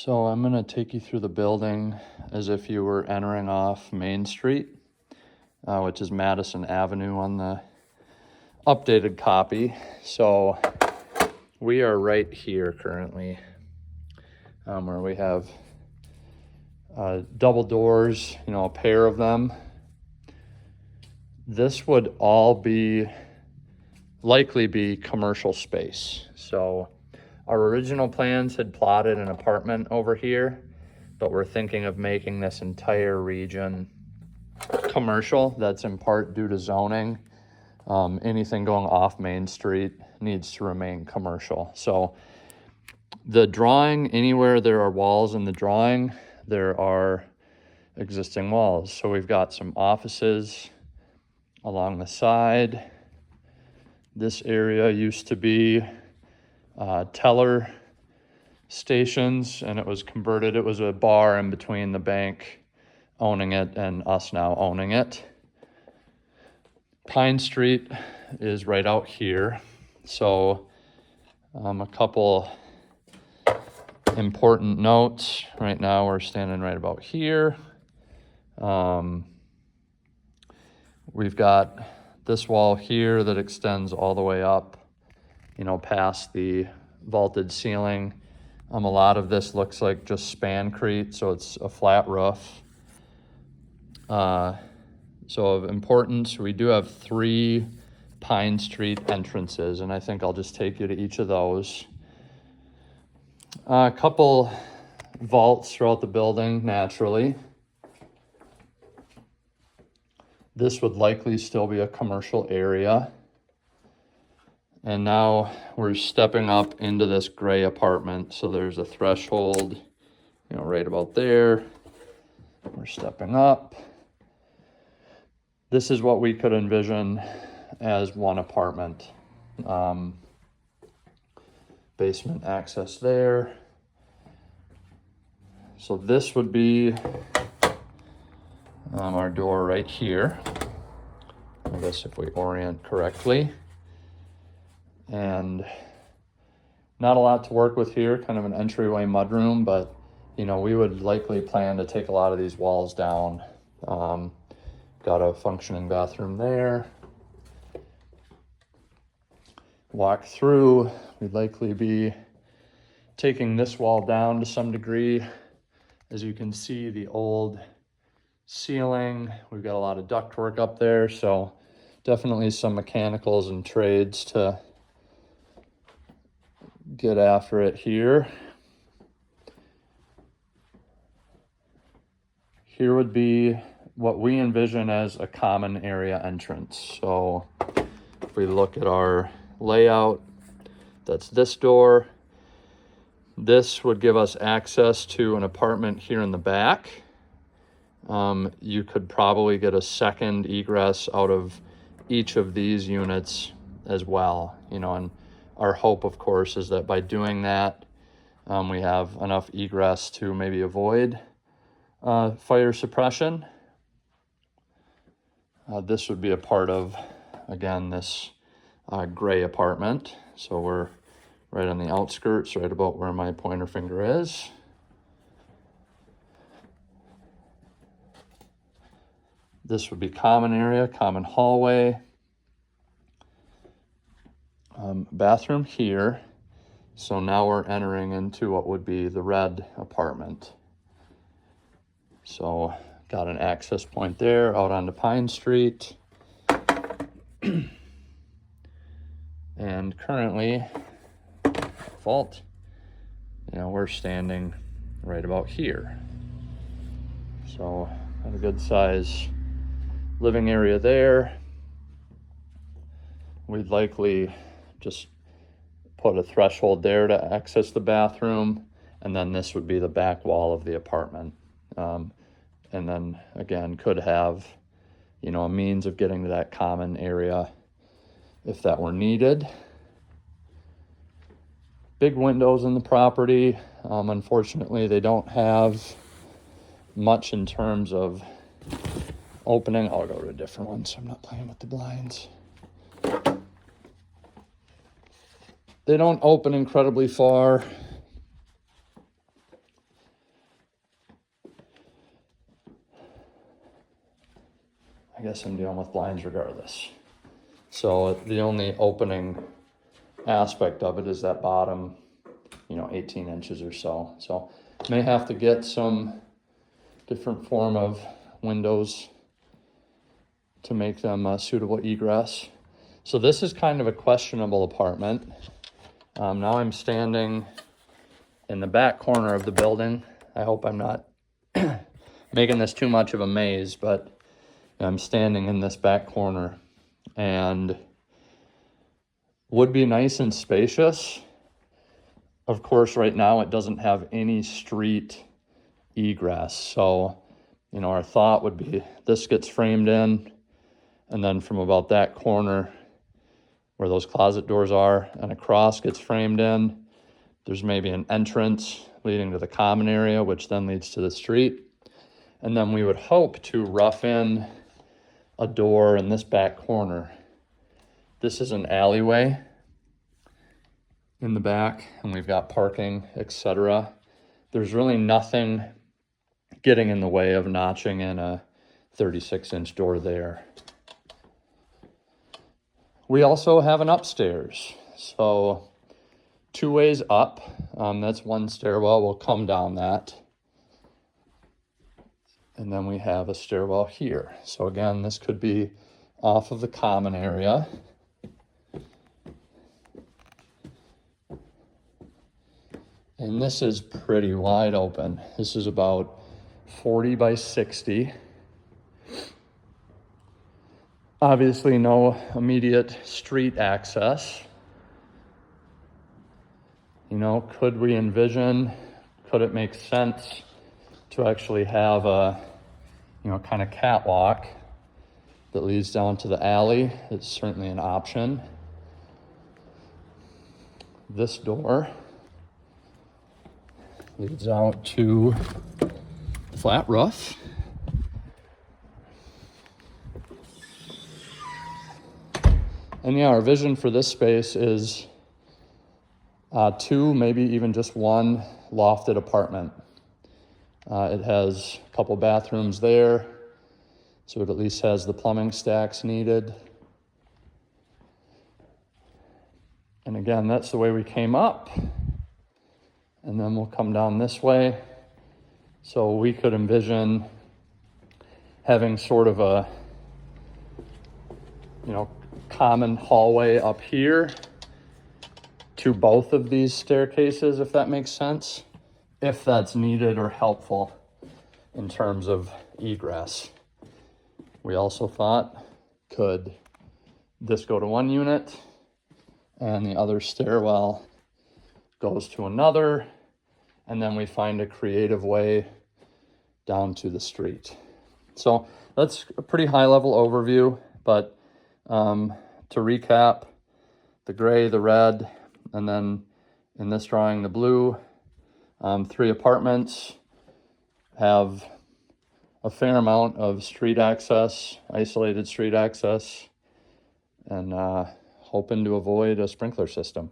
So I'm going to take you through the building as if you were entering off Main Street, which is Madison Avenue on the updated copy. So we are right here currently, where we have double doors, a pair of them. This would all likely be commercial space. So our original plans had plotted an apartment over here, but we're thinking of making this entire region commercial. That's in part due to zoning. Anything going off Main Street needs to remain commercial. So the drawing, anywhere there are walls in the drawing, there are existing walls. So we've got some offices along the side. This area used to be teller stations, and it was converted. It was a bar in between the bank owning it and us now owning it. Pine Street is right out here. So a couple important notes. Right now we're standing right about here. We've got this wall here that extends all the way up, past the vaulted ceiling. A lot of this looks like just spancrete, so it's a flat roof. So of importance, we do have 3 Pine Street entrances, and I think I'll just take you to each of those. A couple vaults throughout the building, naturally. This would likely still be a commercial area. And now we're stepping up into this gray apartment. So there's a threshold, right about there. We're stepping up. This is what we could envision as one apartment. Basement access there. So this would be our door right here. I guess if we orient correctly. And not a lot to work with here, kind of an entryway mudroom, but we would likely plan to take a lot of these walls down. Got a functioning bathroom there. Walk through, we'd likely be taking this wall down to some degree. As you can see, the old ceiling, we've got a lot of ductwork up there, so definitely some mechanicals and trades to get after it here. Here would be what we envision as a common area entrance. So if we look at our layout, that's this door. This would give us access to an apartment here in the back. You could probably get a second egress out of each of these units as well, and our hope, of course, is that by doing that, we have enough egress to maybe avoid fire suppression. This would be a part of, again, this gray apartment. So we're right on the outskirts, right about where my pointer finger is. This would be common area, common hallway. Bathroom here. So now we're entering into what would be the red apartment. So got an access point there out onto Pine Street. And currently, vault, we're standing right about here. So got a good size living area there. We'd likely just put a threshold there to access the bathroom, and then this would be the back wall of the apartment. And then again, could have, a means of getting to that common area if that were needed. Big windows in the property. Unfortunately, they don't have much in terms of opening. I'll go to a different one, so I'm not playing with the blinds. They don't open incredibly far. I guess I'm dealing with blinds regardless. So the only opening aspect of it is that bottom, 18 inches or so. So may have to get some different form of windows to make them suitable egress. So this is kind of a questionable apartment. Now I'm standing in the back corner of the building. I hope I'm not making this too much of a maze, but I'm standing in this back corner, and would be nice and spacious. Of course, right now it doesn't have any street egress. So, our thought would be this gets framed in, and then from about that corner where those closet doors are and across gets framed in, there's maybe an entrance leading to the common area, which then leads to the street. And then we would hope to rough in a door in this back corner. This is an alleyway in the back, and we've got parking, etc. There's really nothing getting in the way of notching in a 36-inch door there. We also have an upstairs. So 2 ways up. That's one stairwell. We'll come down that. And then we have a stairwell here. So again, this could be off of the common area. And this is pretty wide open. This is about 40 by 60. Obviously no immediate street access. Could we envision, could it make sense to actually have a, kind of catwalk that leads down to the alley? It's certainly an option. This door leads out to the flat roof. And yeah, our vision for this space is 2, maybe even just 1 lofted apartment. It has a couple bathrooms there, so it at least has the plumbing stacks needed. And again, that's the way we came up. And then we'll come down this way. So we could envision having sort of a, common hallway up here to both of these staircases, if that makes sense, if that's needed or helpful in terms of egress. We also thought, could this go to one unit and the other stairwell goes to another, and then we find a creative way down to the street. So that's a pretty high level overview, but to recap, the gray, the red, and then in this drawing, the blue, 3 apartments have a fair amount of street access, isolated street access, and hoping to avoid a sprinkler system.